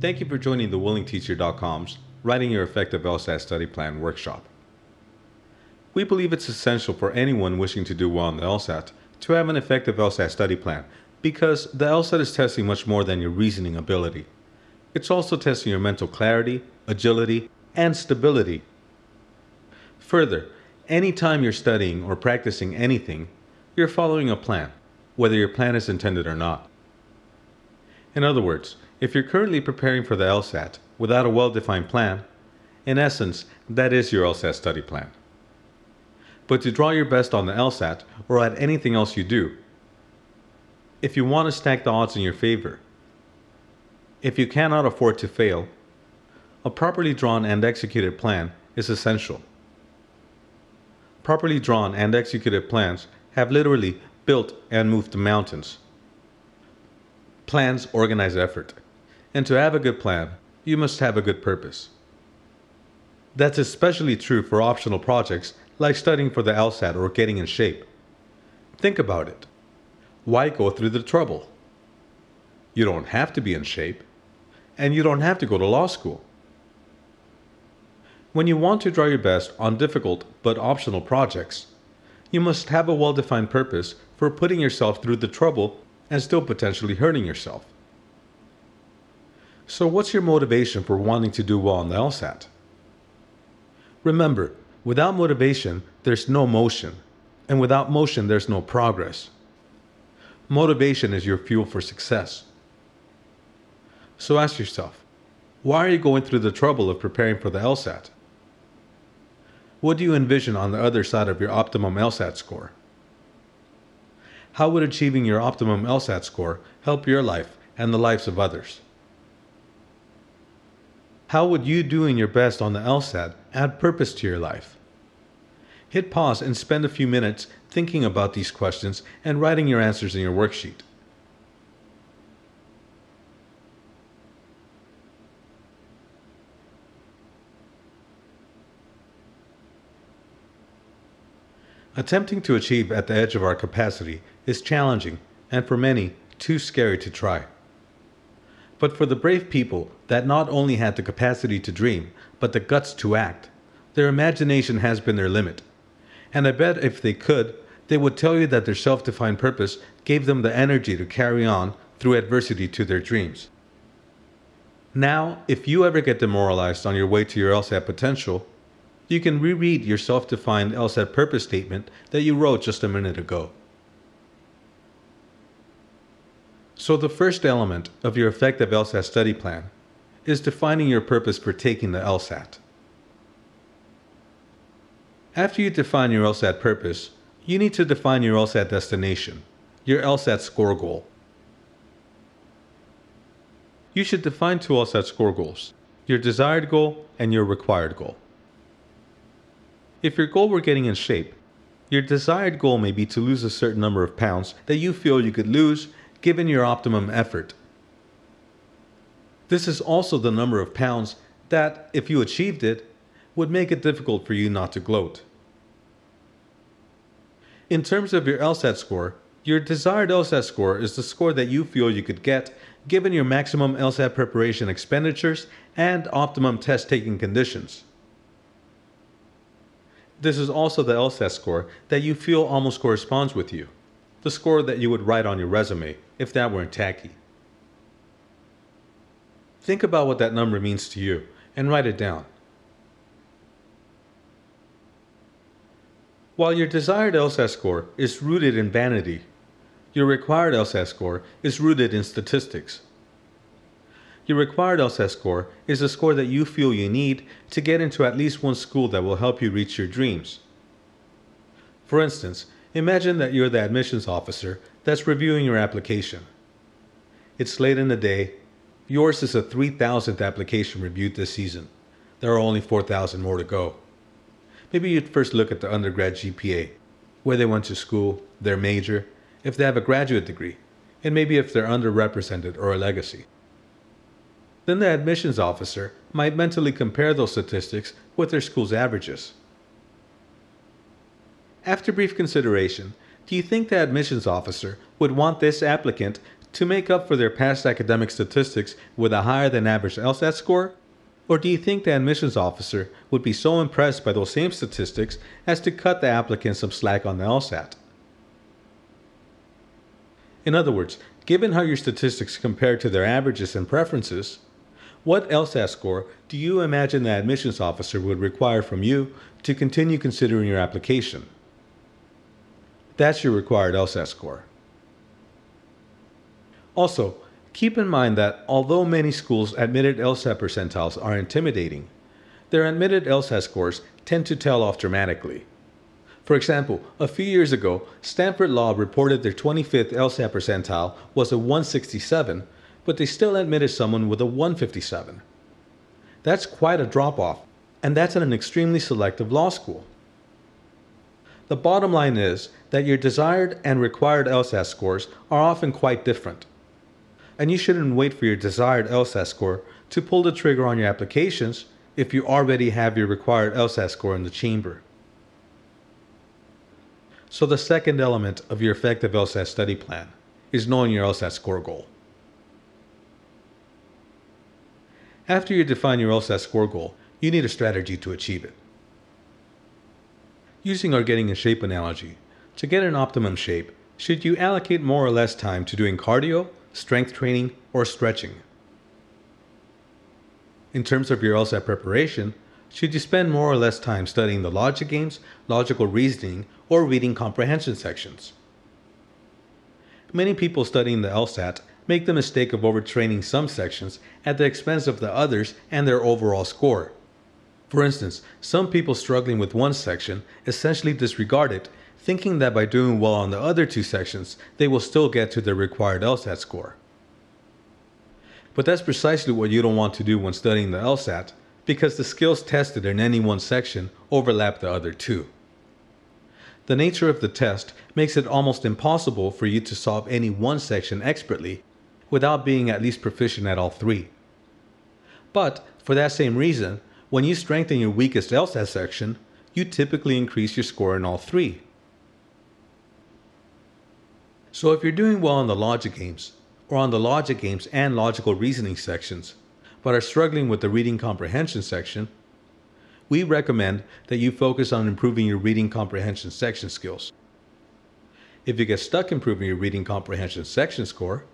Thank you for joining the WillingTeacher.com's Writing Your Effective LSAT Study Plan workshop. We believe it's essential for anyone wishing to do well on the LSAT to have an effective LSAT study plan because the LSAT is testing much more than your reasoning ability. It's also testing your mental clarity, agility, and stability. Further, anytime you're studying or practicing anything, you're following a plan, whether your plan is intended or not. In other words, if you're currently preparing for the LSAT without a well-defined plan, in essence, that is your LSAT study plan. But to draw your best on the LSAT or at anything else you do, if you want to stack the odds in your favor, if you cannot afford to fail, a properly drawn and executed plan is essential. Properly drawn and executed plans have literally built and moved mountains. Plans organize effort, and to have a good plan, you must have a good purpose. That's especially true for optional projects like studying for the LSAT or getting in shape. Think about it. Why go through the trouble? You don't have to be in shape, and you don't have to go to law school. When you want to draw your best on difficult but optional projects, you must have a well-defined purpose for putting yourself through the trouble and still potentially hurting yourself. So what's your motivation for wanting to do well on the LSAT? Remember, without motivation, there's no motion, and without motion, there's no progress. Motivation is your fuel for success. So ask yourself, why are you going through the trouble of preparing for the LSAT? What do you envision on the other side of your optimum LSAT score? How would achieving your optimum LSAT score help your life and the lives of others? How would you doing your best on the LSAT add purpose to your life? Hit pause and spend a few minutes thinking about these questions and writing your answers in your worksheet. Attempting to achieve at the edge of our capacity is challenging and for many, too scary to try. But for the brave people that not only had the capacity to dream, but the guts to act, their imagination has been their limit. And I bet if they could, they would tell you that their self-defined purpose gave them the energy to carry on through adversity to their dreams. Now, if you ever get demoralized on your way to your LSAT potential, you can reread your self-defined LSAT purpose statement that you wrote just a minute ago. So the first element of your effective LSAT study plan is defining your purpose for taking the LSAT. After you define your LSAT purpose, you need to define your LSAT destination, your LSAT score goal. You should define two LSAT score goals, your desired goal and your required goal. If your goal were getting in shape, your desired goal may be to lose a certain number of pounds that you feel you could lose given your optimum effort. This is also the number of pounds that, if you achieved it, would make it difficult for you not to gloat. In terms of your LSAT score, your desired LSAT score is the score that you feel you could get given your maximum LSAT preparation expenditures and optimum test-taking conditions. This is also the LSAT score that you feel almost corresponds with you, the score that you would write on your resume if that weren't tacky. Think about what that number means to you and write it down. While your desired LSAT score is rooted in vanity, your required LSAT score is rooted in statistics. Your required LSAT score is a score that you feel you need to get into at least one school that will help you reach your dreams. For instance, imagine that you're the admissions officer that's reviewing your application. It's late in the day. Yours is the 3,000th application reviewed this season. There are only 4,000 more to go. Maybe you'd first look at the undergrad GPA, where they went to school, their major, if they have a graduate degree, and maybe if they're underrepresented or a legacy. Then the admissions officer might mentally compare those statistics with their school's averages. After brief consideration, do you think the admissions officer would want this applicant to make up for their past academic statistics with a higher than average LSAT score? Or do you think the admissions officer would be so impressed by those same statistics as to cut the applicant some slack on the LSAT? In other words, given how your statistics compare to their averages and preferences, what LSAT score do you imagine the admissions officer would require from you to continue considering your application? That's your required LSAT score. Also, keep in mind that although many schools' admitted LSAT percentiles are intimidating, their admitted LSAT scores tend to tail off dramatically. For example, a few years ago, Stanford Law reported their 25th LSAT percentile was a 167, but they still admitted someone with a 157. That's quite a drop-off, and that's at an extremely selective law school. The bottom line is that your desired and required LSAT scores are often quite different, and you shouldn't wait for your desired LSAT score to pull the trigger on your applications if you already have your required LSAT score in the chamber. So the second element of your effective LSAT study plan is knowing your LSAT score goal. After you define your LSAT score goal, you need a strategy to achieve it. Using our getting in shape analogy, to get in optimum shape, should you allocate more or less time to doing cardio, strength training, or stretching? In terms of your LSAT preparation, should you spend more or less time studying the logic games, logical reasoning, or reading comprehension sections? Many people studying the LSAT make the mistake of overtraining some sections at the expense of the others and their overall score. For instance, some people struggling with one section essentially disregard it, thinking that by doing well on the other two sections, they will still get to their required LSAT score. But that's precisely what you don't want to do when studying the LSAT, because the skills tested in any one section overlap the other two. The nature of the test makes it almost impossible for you to solve any one section expertly without being at least proficient at all three. But, for that same reason, when you strengthen your weakest LSAT section, you typically increase your score in all three. So if you're doing well on the logic games, or on the logic games and logical reasoning sections, but are struggling with the reading comprehension section, we recommend that you focus on improving your reading comprehension section skills. If you get stuck improving your reading comprehension section score,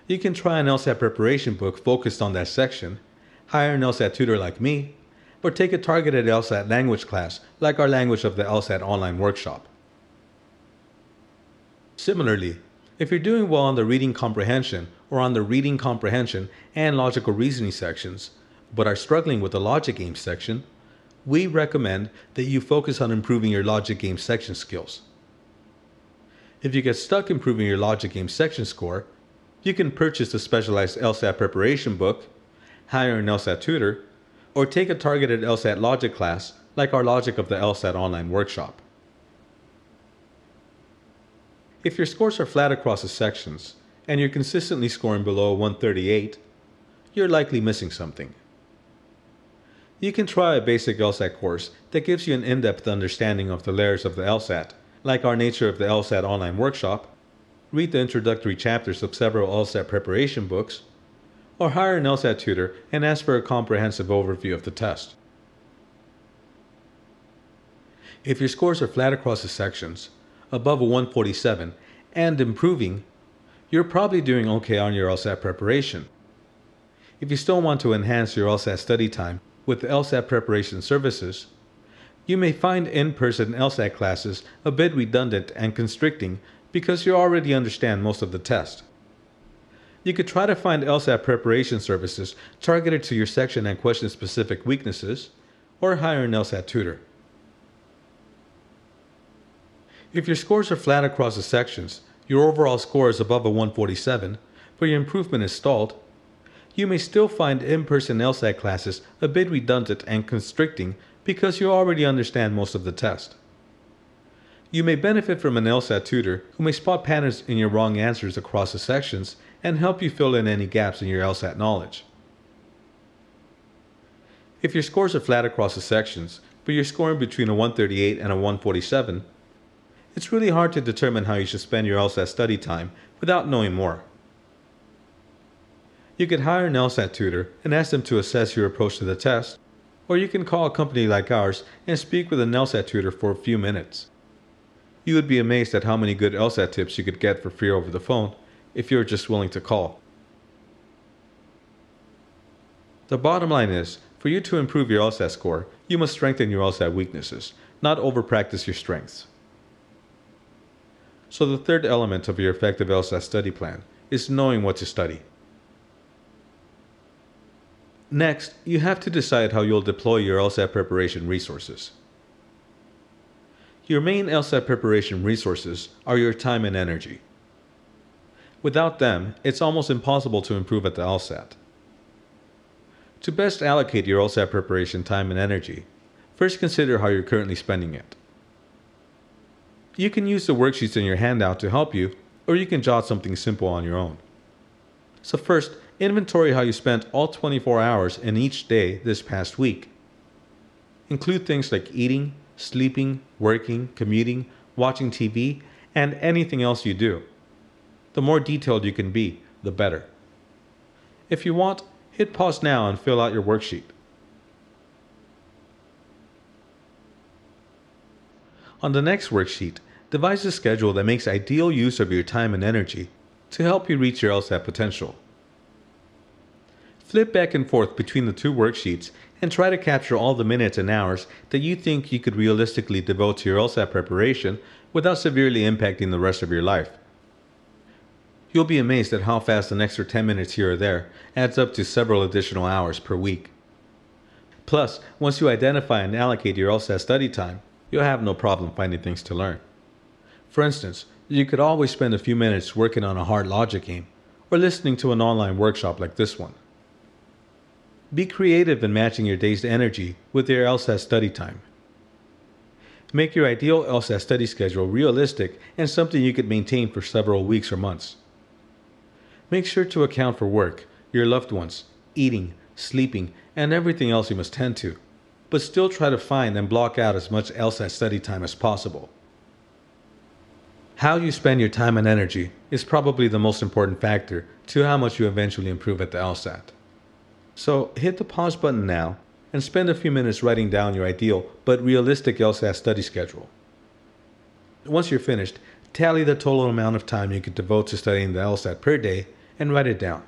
you can try an LSAT preparation book focused on that section, hire an LSAT tutor like me, or take a targeted LSAT language class like our Language of the LSAT online workshop. Similarly, if you're doing well on the reading comprehension or on the reading comprehension and logical reasoning sections, but are struggling with the logic game section, we recommend that you focus on improving your logic game section skills. If you get stuck improving your logic game section score, you can purchase a specialized LSAT preparation book, hire an LSAT tutor, or take a targeted LSAT logic class like our Logic of the LSAT online workshop. If your scores are flat across the sections and you're consistently scoring below 138, you're likely missing something. You can try a basic LSAT course that gives you an in-depth understanding of the layers of the LSAT, like our Nature of the LSAT online workshop, read the introductory chapters of several LSAT preparation books, or hire an LSAT tutor and ask for a comprehensive overview of the test. If your scores are flat across the sections, above a 147, and improving, you're probably doing okay on your LSAT preparation. If you still want to enhance your LSAT study time with LSAT preparation services, you may find in-person LSAT classes a bit redundant and constricting because you already understand most of the test. You could try to find LSAT preparation services targeted to your section and question-specific weaknesses, or hire an LSAT tutor. If your scores are flat across the sections, your overall score is above a 147, but your improvement is stalled, you may still find in-person LSAT classes a bit redundant and constricting because you already understand most of the test. You may benefit from an LSAT tutor who may spot patterns in your wrong answers across the sections and help you fill in any gaps in your LSAT knowledge. If your scores are flat across the sections, but you're scoring between a 138 and a 147, it's really hard to determine how you should spend your LSAT study time without knowing more. You could hire an LSAT tutor and ask them to assess your approach to the test, or you can call a company like ours and speak with an LSAT tutor for a few minutes. You would be amazed at how many good LSAT tips you could get for free over the phone if you're just willing to call. The bottom line is, for you to improve your LSAT score, you must strengthen your LSAT weaknesses, not overpractice your strengths. So the third element of your effective LSAT study plan is knowing what to study. Next, you have to decide how you'll deploy your LSAT preparation resources. Your main LSAT preparation resources are your time and energy. Without them, it's almost impossible to improve at the LSAT. To best allocate your LSAT preparation time and energy, first consider how you're currently spending it. You can use the worksheets in your handout to help you, or you can jot something simple on your own. So first, inventory how you spent all 24 hours in each day this past week. Include things like eating, sleeping, working, commuting, watching TV, and anything else you do. The more detailed you can be, the better. If you want, hit pause now and fill out your worksheet. On the next worksheet, devise a schedule that makes ideal use of your time and energy to help you reach your LSAT potential. Flip back and forth between the two worksheets and try to capture all the minutes and hours that you think you could realistically devote to your LSAT preparation without severely impacting the rest of your life. You'll be amazed at how fast an extra 10 minutes here or there adds up to several additional hours per week. Plus, once you identify and allocate your LSAT study time, you'll have no problem finding things to learn. For instance, you could always spend a few minutes working on a hard logic game or listening to an online workshop like this one. Be creative in matching your day's energy with your LSAT study time. Make your ideal LSAT study schedule realistic and something you could maintain for several weeks or months. Make sure to account for work, your loved ones, eating, sleeping, and everything else you must tend to, but still try to find and block out as much LSAT study time as possible. How you spend your time and energy is probably the most important factor to how much you eventually improve at the LSAT. So hit the pause button now and spend a few minutes writing down your ideal but realistic LSAT study schedule. Once you're finished, tally the total amount of time you could devote to studying the LSAT per day and write it down.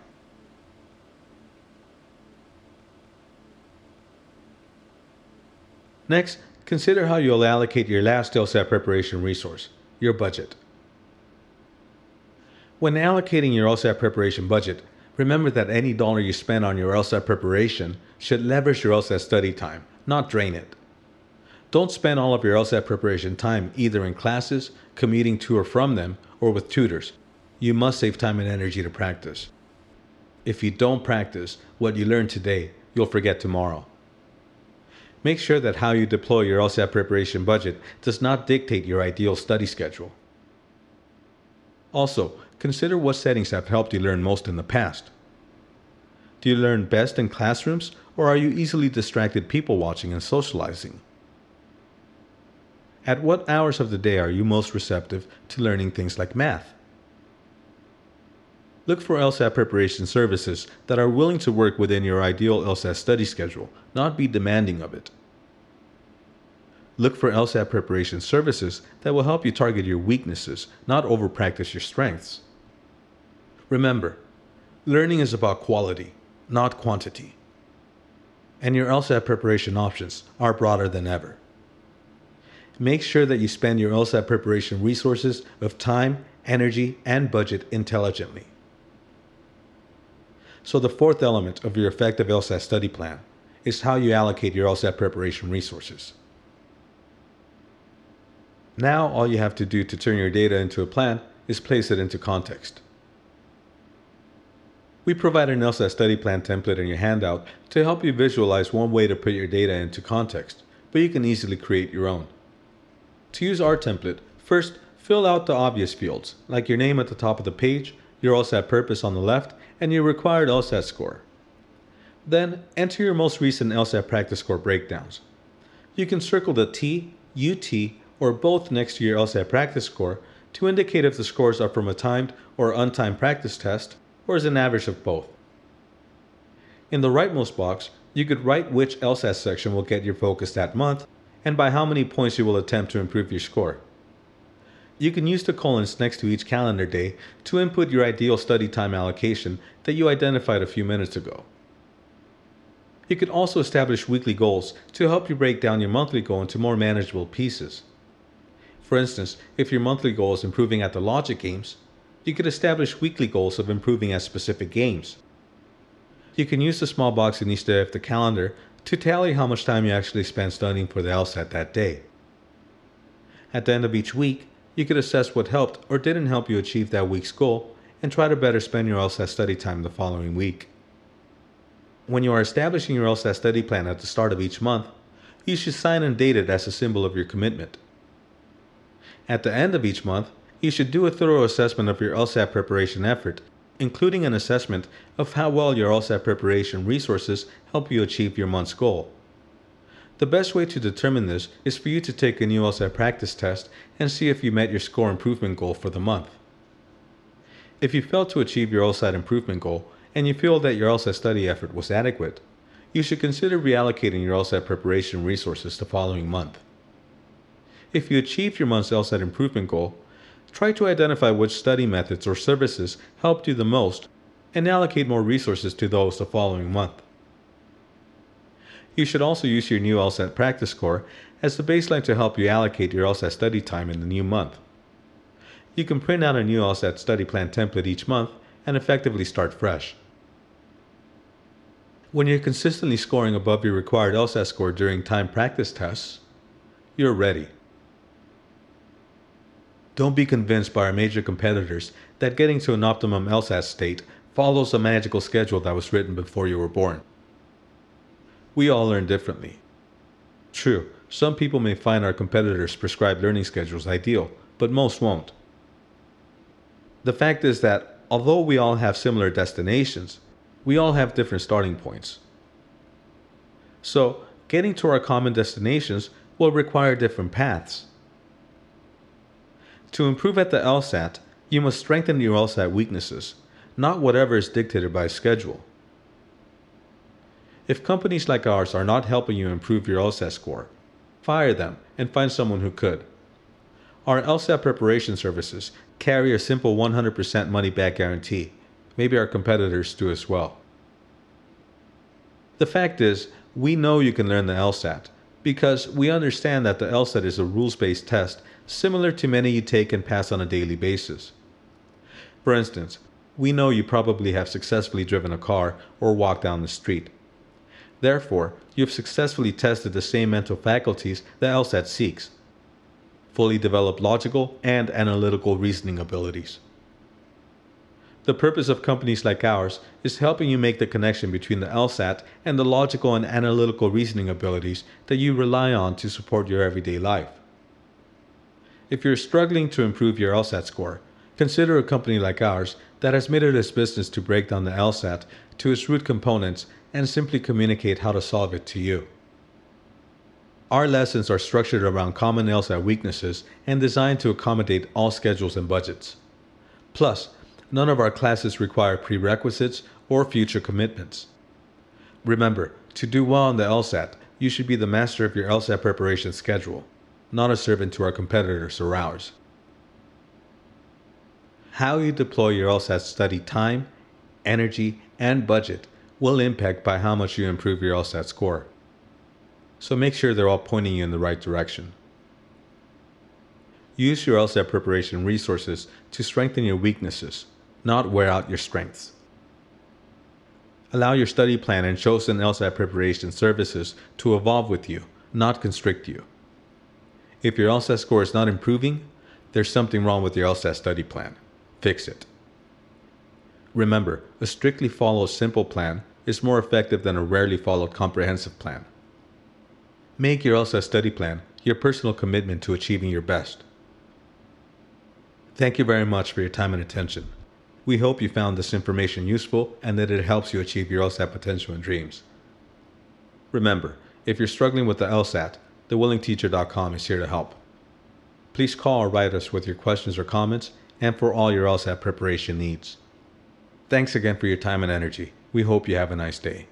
Next, consider how you'll allocate your last LSAT preparation resource, your budget. When allocating your LSAT preparation budget, remember that any dollar you spend on your LSAT preparation should leverage your LSAT study time, not drain it. Don't spend all of your LSAT preparation time either in classes, commuting to or from them, or with tutors. You must save time and energy to practice. If you don't practice what you learn today, you'll forget tomorrow. Make sure that how you deploy your LSAT preparation budget does not dictate your ideal study schedule. Also, consider what settings have helped you learn most in the past. Do you learn best in classrooms, or are you easily distracted people watching and socializing? At what hours of the day are you most receptive to learning things like math? Look for LSAT preparation services that are willing to work within your ideal LSAT study schedule, not be demanding of it. Look for LSAT preparation services that will help you target your weaknesses, not overpractice your strengths. Remember, learning is about quality, not quantity. And your LSAT preparation options are broader than ever. Make sure that you spend your LSAT preparation resources of time, energy, and budget intelligently. So the fourth element of your effective LSAT study plan is how you allocate your LSAT preparation resources. Now all you have to do to turn your data into a plan is place it into context. We provide an LSAT study plan template in your handout to help you visualize one way to put your data into context, but you can easily create your own. To use our template, first fill out the obvious fields, like your name at the top of the page, your LSAT purpose on the left, and your required LSAT score. Then enter your most recent LSAT practice score breakdowns. You can circle the T, UT, or both next to your LSAT practice score to indicate if the scores are from a timed or untimed practice test, or is an average of both. In the rightmost box, you could write which LSAT section will get your focus that month and by how many points you will attempt to improve your score. You can use the colons next to each calendar day to input your ideal study time allocation that you identified a few minutes ago. You can also establish weekly goals to help you break down your monthly goal into more manageable pieces. For instance, if your monthly goal is improving at the logic games, you could establish weekly goals of improving at specific games. You can use the small box in each day of the calendar to tally how much time you actually spent studying for the LSAT that day. At the end of each week, you could assess what helped or didn't help you achieve that week's goal and try to better spend your LSAT study time the following week. When you are establishing your LSAT study plan at the start of each month, you should sign and date it as a symbol of your commitment. At the end of each month, you should do a thorough assessment of your LSAT preparation effort, including an assessment of how well your LSAT preparation resources help you achieve your month's goal. The best way to determine this is for you to take a new LSAT practice test and see if you met your score improvement goal for the month. If you failed to achieve your LSAT improvement goal and you feel that your LSAT study effort was adequate, you should consider reallocating your LSAT preparation resources the following month. If you achieved your month's LSAT improvement goal, try to identify which study methods or services helped you the most and allocate more resources to those the following month. You should also use your new LSAT practice score as the baseline to help you allocate your LSAT study time in the new month. You can print out a new LSAT study plan template each month and effectively start fresh. When you're consistently scoring above your required LSAT score during timed practice tests, you're ready. Don't be convinced by our major competitors that getting to an optimum LSAT state follows a magical schedule that was written before you were born. We all learn differently. True, some people may find our competitors' prescribed learning schedules ideal, but most won't. The fact is that, although we all have similar destinations, we all have different starting points. So, getting to our common destinations will require different paths. To improve at the LSAT, you must strengthen your LSAT weaknesses, not whatever is dictated by a schedule. If companies like ours are not helping you improve your LSAT score, fire them and find someone who could. Our LSAT preparation services carry a simple 100% money-back guarantee. Maybe our competitors do as well. The fact is, we know you can learn the LSAT because we understand that the LSAT is a rules-based test similar to many you take and pass on a daily basis. For instance, we know you probably have successfully driven a car or walked down the street. Therefore, you have successfully tested the same mental faculties the LSAT seeks: fully developed logical and analytical reasoning abilities. The purpose of companies like ours is helping you make the connection between the LSAT and the logical and analytical reasoning abilities that you rely on to support your everyday life. If you're struggling to improve your LSAT score, consider a company like ours that has made it its business to break down the LSAT to its root components and simply communicate how to solve it to you. Our lessons are structured around common LSAT weaknesses and designed to accommodate all schedules and budgets. Plus, none of our classes require prerequisites or future commitments. Remember, to do well on the LSAT, you should be the master of your LSAT preparation schedule, not a servant to our competitors or ours. How you deploy your LSAT study time, energy, and budget will impact by how much you improve your LSAT score. So make sure they're all pointing you in the right direction. Use your LSAT preparation resources to strengthen your weaknesses, not wear out your strengths. Allow your study plan and chosen LSAT preparation services to evolve with you, not constrict you. If your LSAT score is not improving, there's something wrong with your LSAT study plan. Fix it. Remember, a strictly followed simple plan is more effective than a rarely followed comprehensive plan. Make your LSAT study plan your personal commitment to achieving your best. Thank you very much for your time and attention. We hope you found this information useful and that it helps you achieve your LSAT potential and dreams. Remember, if you're struggling with the LSAT, thewillingteacher.com is here to help. Please call or write us with your questions or comments and for all your LSAT preparation needs. Thanks again for your time and energy. We hope you have a nice day.